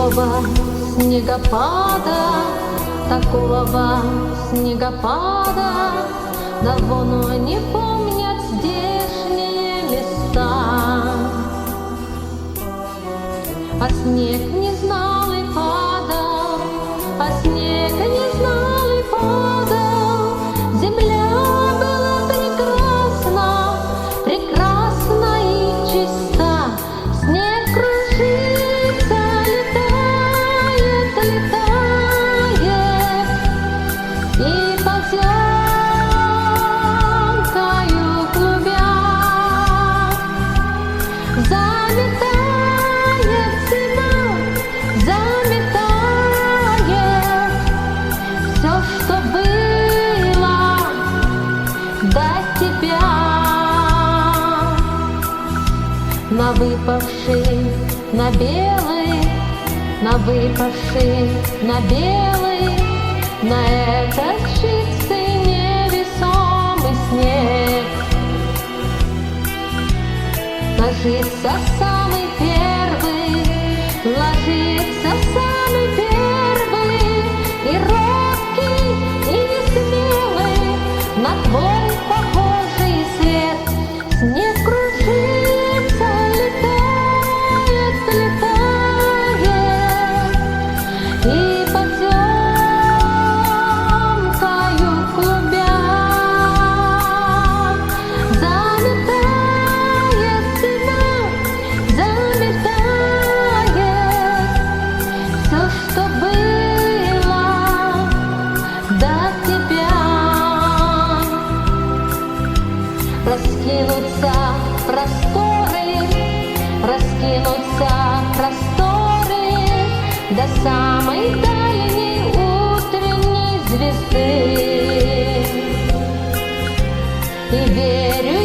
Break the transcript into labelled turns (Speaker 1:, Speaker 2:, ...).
Speaker 1: такого снегопада, такого снегопада давно не помнят здешние места. А снег не знал и падал, а снег не знал и падал. Земля была прекрасна, прекрасна и чиста. Снег кружится, летает, летает, и по замкою клубя заметает зима, заметает все, что было до тебя. На выпавший, на белый, на выпавший, на белый, на этот чистый невесомый снег ложится самый первый, ложится самый первый, и робкий, и несмелый на твой похожий свет. Снег кружится, летает, летает, и под замкою клубя заметает зима, заметает все, что было до тебя. Раскинутся просторы, раскинутся просторы до самой дальней утренней звезды. И верю